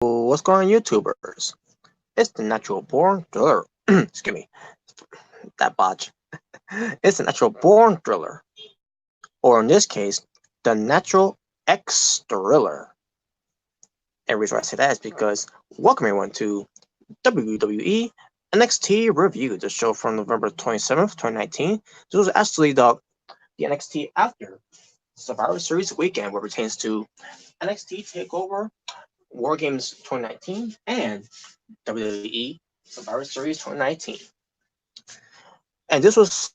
What's going on, YouTubers? It's the natural born thriller. Excuse me, that botch. It's the natural born thriller, or in this case, the natural X thriller. And the reason why I say that is because welcome everyone to WWE NXT Review, the show from November 27th, 2019. This was actually the NXT after Survivor Series weekend, where it pertains to NXT TakeOver War Games 2019 and WWE Survivor Series 2019. And this was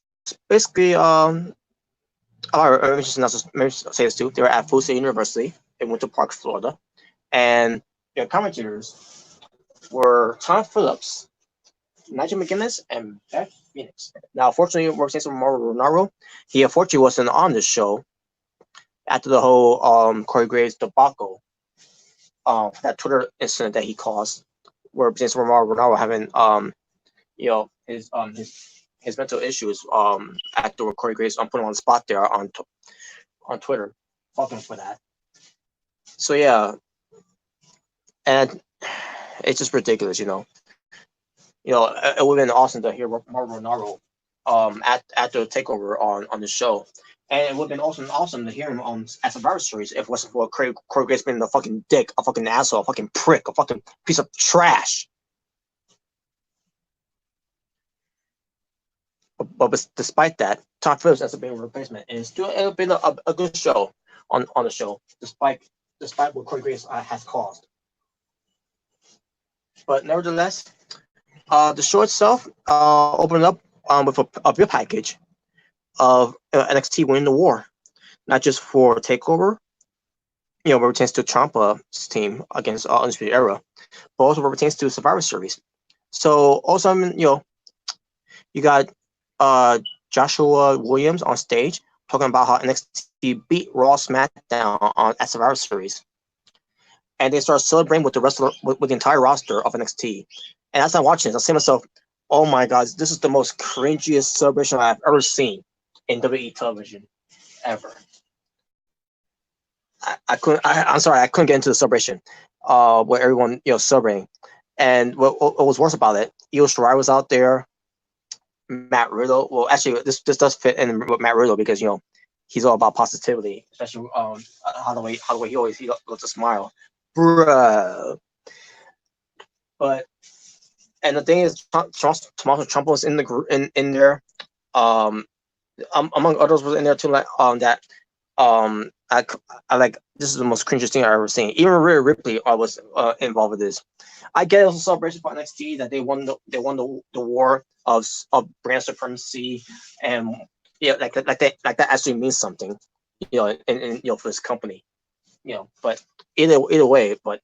basically maybe say this too. They were at Full Sail University in Winter Park, Florida, and their commentators were Tom Phillips, Nigel McGuinness, and Beth Phoenix. Now, unfortunately, we're saying some more Ronaldo. He unfortunately wasn't on the show after the whole Corey Graves debacle, that Twitter incident that he caused, where James Ronaldo having his mental issues after Corey Graves put him on the spot there on Twitter. Fuck him for that. So yeah, and it's just ridiculous, it would have been awesome to hear Mauro Ronaldo at the takeover on the show. And it would have been awesome to hear him at Survivor Series if it wasn't for Corey Graves being a fucking dick, a fucking asshole, a fucking prick, a fucking piece of trash. But despite that, Tom Phillips as a being a replacement, and it'll been a good show on the show, despite what Corey Graves has caused. But nevertheless, the show itself opened up with a big package of NXT winning the war, not just for TakeOver, where it pertains to Ciampa's team against Undisputed Era, but also where it pertains to Survivor Series. So also, you got Joshua Williams on stage talking about how NXT beat Raw SmackDown at Survivor Series, and they start celebrating with with the entire roster of NXT. And as I'm watching this, I say to myself, "Oh my God, this is the most cringiest celebration I've ever seen in WWE television ever." I'm sorry, I couldn't get into the celebration, where everyone celebrating. And what was worse about it, Io Shirai was out there. Matt Riddle. Well, actually, this does fit in with Matt Riddle because he's all about positivity, especially how the way he always loves to smile, bruh. But and the thing is, Tommaso Ciampa was in the in there, among others was in there too. Like that I like, this is the most cringiest thing I've ever seen. Even Rhea Ripley was involved with this. I get it was a celebration for NXT that they won the war of brand supremacy, and like that actually means something, for this company, But either way, but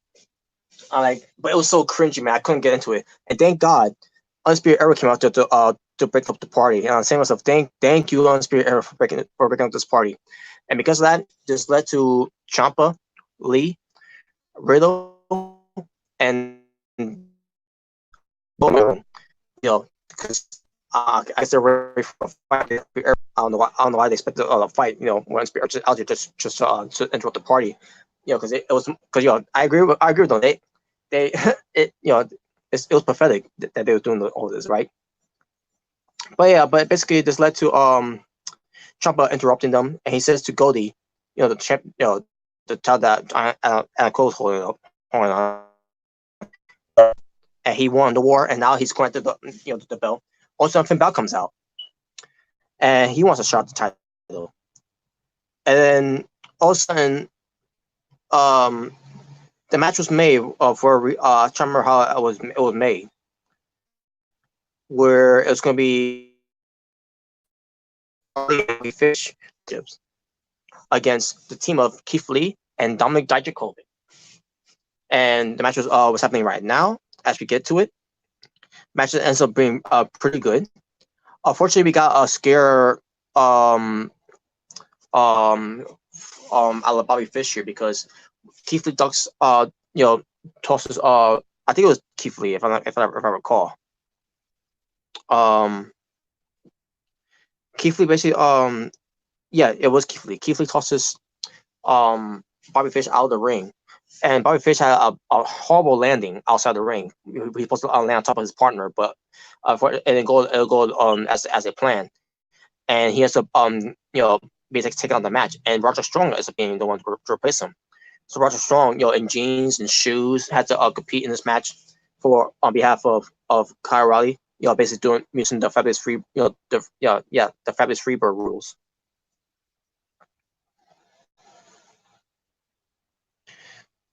it was so cringy, man. I couldn't get into it, and thank God, Undisputed Era came out to break up the party. And I'm saying to myself, thank you, Undisputed Era, for breaking up this party. And because of that, this led to Ciampa, Lee, Riddle, and Bowman, because I guess they're ready for a fight. I don't know why they expected a fight. When Undisputed Era just to interrupt the party. Because it was I agree with them. They it was pathetic that they were doing all this, right? But basically this led to Ciampa interrupting them, and he says to Goldie, the champ, the child that Cole's holding on, and he won the war, and now he's going to the belt. Also, Finn Balor comes out, and he wants a shot at the title, and then all of a sudden, the match was made for I can't remember how it was made, where it was going to be fish against the team of Keith Lee and Dominic Dijakovic. And the match was happening right now as we get to it. Match ends up being pretty good. Unfortunately, we got a scare out of Bobby Fish here, because Keith Lee ducks tosses I think it was Keith Lee if I recall. Keith Lee basically yeah, it was Keith Lee. Keith Lee tosses Bobby Fish out of the ring, And Bobby Fish had a horrible landing outside the ring. He was supposed to land on top of his partner, but and it'll go as a plan. And he has to basically take on the match. And Roger Strong ends up being the one to replace him. So Roger Strong, in jeans and shoes, had to compete in this match on behalf of Kyle O'Reilly. Basically using the Fabulous Free, the Fabulous Freebird rules.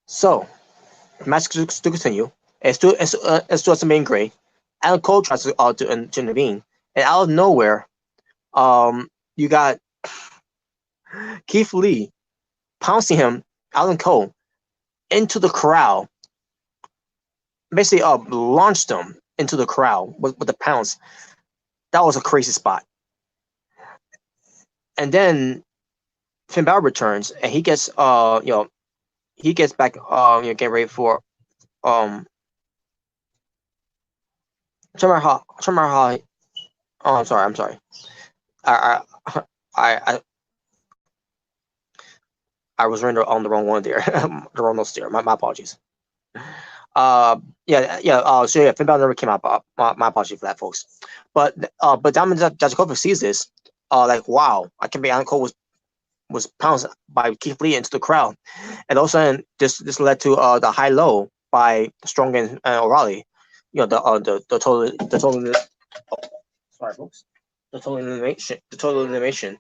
So, the match to continue. It's still the main great. Adam Cole tries to intervene, and out of nowhere, you got Keith Lee pouncing him, Adam Cole, into the crowd. Basically, launched him into the crowd with the pounce. That was a crazy spot. And then Finn Balor returns, and he gets he gets back getting ready for Tommaso. Oh, I'm sorry. I was on the wrong one there. The wrong notes there. My apologies. So Finn Balor never came out. My apologies for that, folks. But Diamond Dijakovic sees this, like, wow, I can't believe Adam Cole was pounced by Keith Lee into the crowd, and all of a sudden this led to the high low by Strong and O'Reilly. The total sorry folks, the total elimination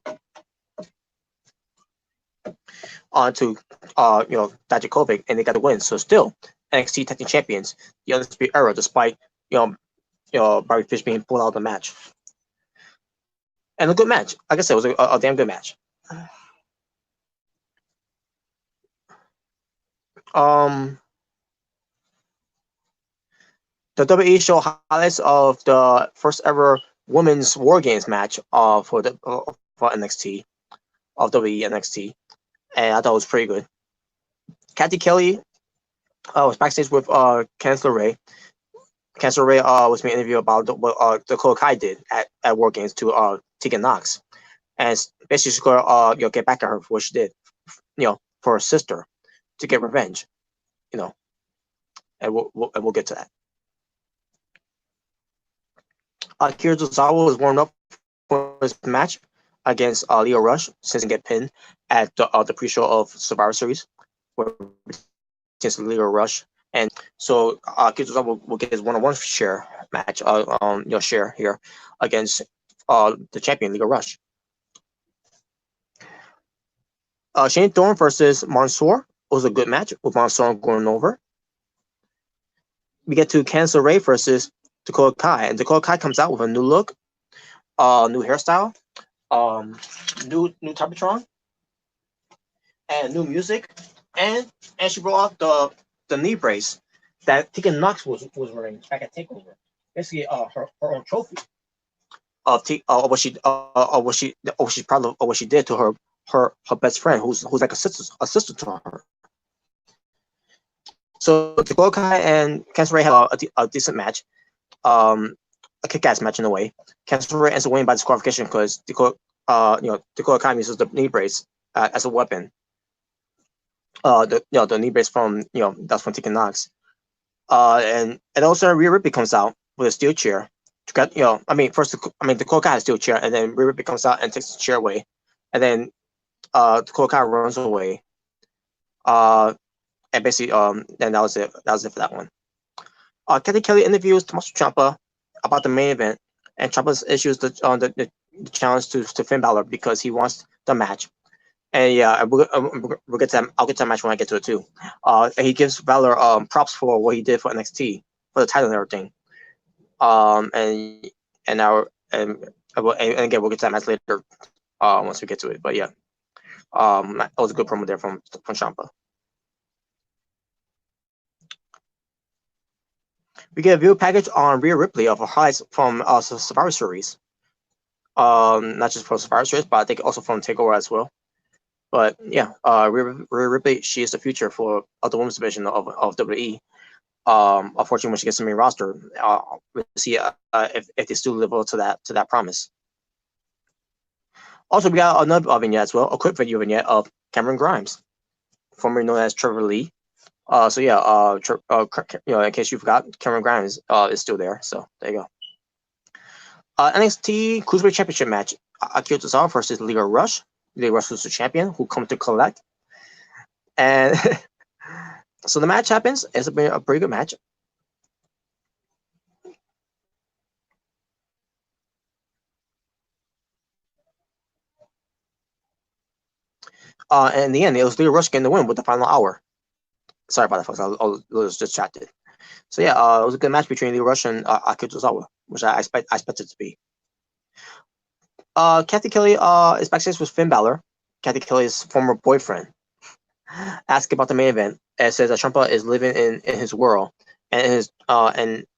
onto Dijakovic, and they got the win. So still NXT Tag Team Champions, the Undisputed Era, despite Bobby Fish being pulled out of the match. And a good match. Like I said, it was a damn good match. The WWE show highlights of the first ever women's War Games match for NXT, of WWE NXT, and I thought it was pretty good. Cathy Kelly was backstage with Candice LeRae. Candice LeRae was being interviewed about what Dakota Kai did at War Games to Tegan Knox, and basically she's going to get back at her for what she did, for her sister, to get revenge, and we'll get to that. Akira Tozawa was warmed up for his match against Lio Rush, since he get pinned at the pre-show of Survivor Series, against Lio Rush, and so Akira Tozawa will get his one-on-one share match, share here against the champion Lio Rush. Shane Thorne versus Mansoor was a good match, with Mansoor going over. We get to Candice LeRae versus Dakota Kai, and Dakota Kai comes out with a new look, new hairstyle, new Topatron, and new music, and she brought out the knee brace that Tegan Knox was wearing back at Takeover. Basically, her own trophy of what she did to her best friend, who's like a sister to her. So Dakota Kai and Candice LeRae had a decent match. A kick-ass match in a way. Candice LeRae ends up winning by disqualification because Dakota Kai uses the knee brace as a weapon. The knee brace from that's from Tegan Knox. And also Rhea Ripley comes out with a steel chair. Dakota Kai has a steel chair, and then Rhea Ripley comes out and takes the chair away, and then Dakota Kai runs away. And basically, and that was it. That was it for that one. Cathy Kelly interviews Tommaso Ciampa about the main event, and Ciampa issues the challenge to Finn Balor because he wants the match. And yeah, we'll get to that. I'll get to that match when I get to it too. He gives Balor props for what he did for NXT, for the title and everything. And again, we'll get to that match later once we get to it. But yeah, that was a good promo there from Ciampa. We get a video package on Rhea Ripley of her highlights from Survivor Series. Not just from Survivor Series, but I think also from TakeOver as well. But yeah, Rhea Ripley, she is the future for the women's division of WWE. Unfortunately, when she gets to the main roster, we'll see if they still live up to that promise. Also, we got another vignette as well, a quick video vignette of Cameron Grimes, formerly known as Trevor Lee, So yeah, in case you forgot, Cameron Grimes is still there. So there you go. NXT Cruiserweight Championship match: Akira Tozawa versus Leo Rush. Leo Rush was the champion who come to collect, and so the match happens. It's been a pretty good match. And in the end, it was Leo Rush getting the win with the final hour. Sorry about that, folks. I was distracted. So yeah, it was a good match between Leo Rush and Akira Tozawa, which I expected it to be. Kathy Kelly is backstage with Finn Balor, Kathy Kelly's former boyfriend, asks about the main event and says that Ciampa is living in his world and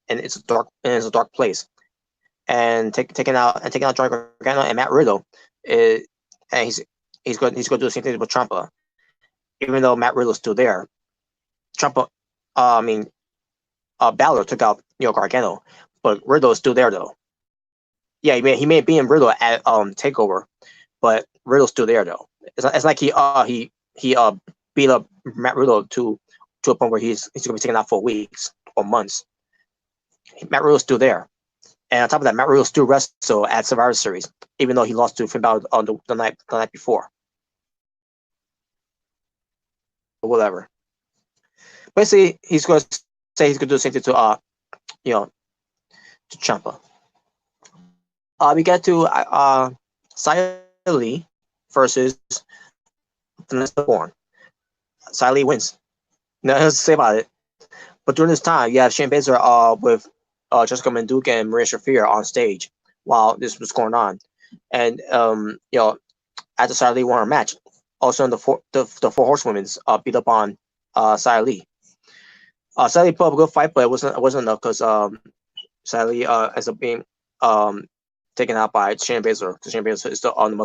it's a dark place. And taking out Johnny Gargano and Matt Riddle, and he's going to do the same thing with Ciampa, even though Matt Riddle's still there. Ciampa, Balor took out Gargano, but Riddle is still there though. Yeah, he may be in Riddle at Takeover, but Riddle's still there though. It's like he beat up Matt Riddle to a point where he's going to be taken out for weeks or months. Matt Riddle's still there. And on top of that, Matt Riddle still wrestled at Survivor Series, even though he lost to Finn Balor on the night before. But whatever. Basically, he's going to say he's going to do the same thing to to Ciampa. We get to Xia Li versus Vanessa Bourne. Xia Li wins. Nothing else to say about it. But during this time, you have Shane Baszler with Jessica Menduca and Maria Shafir on stage while this was going on, and at the Xia Li won a match. Also, in the four horsewomen beat up on Xia Li. Xia Li put up a good fight, but it wasn't enough because Xia Li ends up being taken out by Shane Baszler. Because Shane Baszler is still on the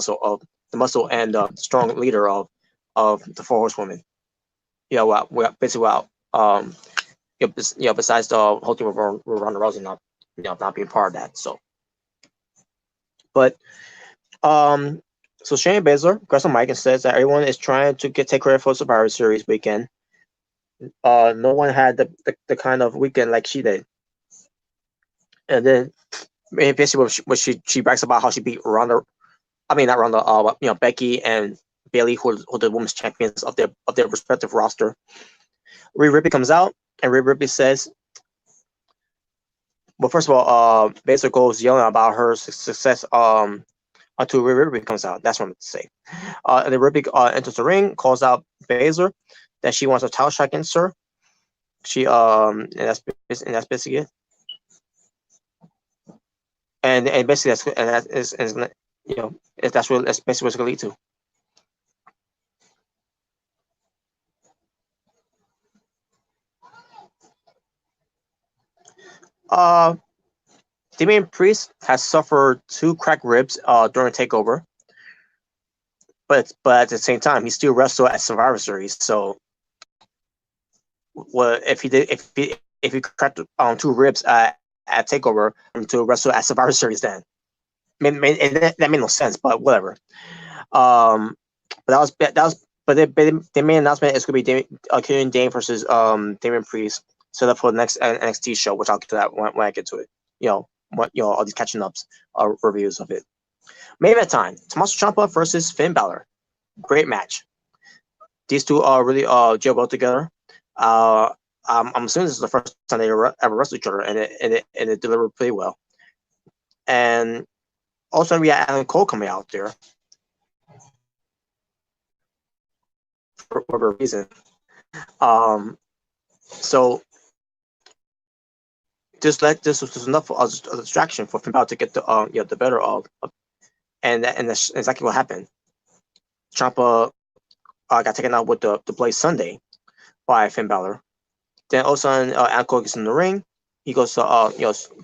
muscle and strong leader of the four horsewomen. Besides the whole thing with Ronda Rousey not being part of that. So, but so Shane Baszler grabs the mic and says that everyone is trying to take credit for Survivor Series weekend. No one had the kind of weekend like she did. And then basically what she brags about how she beat Ronda. I mean not Ronda. Becky and Bayley, who are the women's champions of their respective roster. Rhea Ripley comes out, and Rhea Ripley says, well, first of all, Baszler goes yelling about her success until Rhea Ripley comes out. That's what I'm going to say. And then Ripley enters the ring, calls out Baszler that she wants a title shot against her. She and that's basically it. And basically that's basically what it's going to lead to. Damian Priest has suffered 2 cracked ribs during Takeover, but at the same time he still wrestled at Survivor Series. So, if he cracked 2 ribs at Takeover to wrestle at Survivor Series, then that made no sense. But whatever. But the main announcement is going to be Killian Dane versus Damian Priest set up for the next NXT show, which I'll get to that when I get to it. All these catching ups, reviews of it. Main event time: Tommaso Ciampa versus Finn Balor. Great match. These two are really gel well together. I'm assuming this is the first time they ever wrestled each other, and it delivered pretty well. And also we had Adam Cole coming out there for whatever reason. So this was enough of a distraction for Finn Balor to get the better of, and that's exactly what happened. Ciampa got taken out with the Blaze Sunday by Finn Balor. Then all of a sudden, Adam Cole gets in the ring. He goes to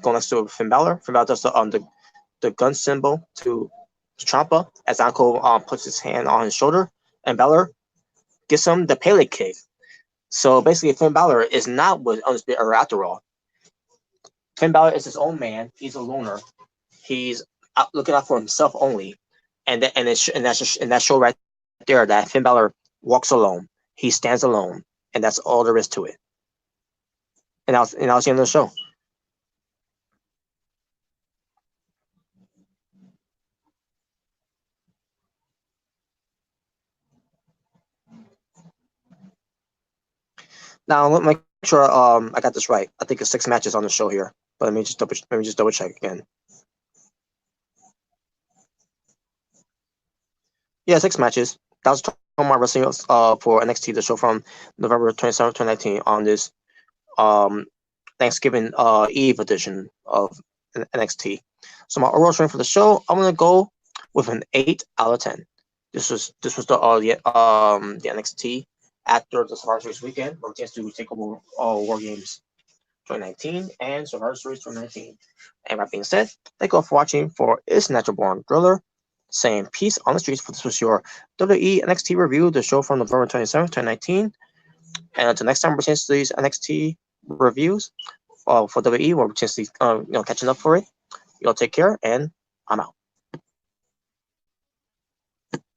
go next to Finn Balor. Finn Balor does the gun symbol to Ciampa as Adam Cole puts his hand on his shoulder, and Balor gets him the Pele kick. So basically, Finn Balor is not with Undisputed Era after all. Finn Balor is his own man. He's a loner. He's looking out for himself only, and that show right there that Finn Balor walks alone. He stands alone. and that's all there is to it. And I'll see you on the show. Now let me make sure I got this right. I think it's 6 matches on the show here, but let me just double check again. Yeah, 6 matches. That was my wrestling for NXT, the show from November 27th, 2019 on this Thanksgiving Eve edition of NXT. So my overall rating for the show, I'm gonna go with an 8 out of 10. This was the NXT after the Survivor Series weekend, where we chance to TakeOver War Games 2019 and Survivor Series 2019. And that being said, thank you all for watching for Is Natural Born Driller, saying peace on the streets. This was your WWE NXT review, the show from November 27th, 2019. And until next time, we're chance to these NXT reviews for WWE, where we're chance to catching up for it. Y'all take care, and I'm out.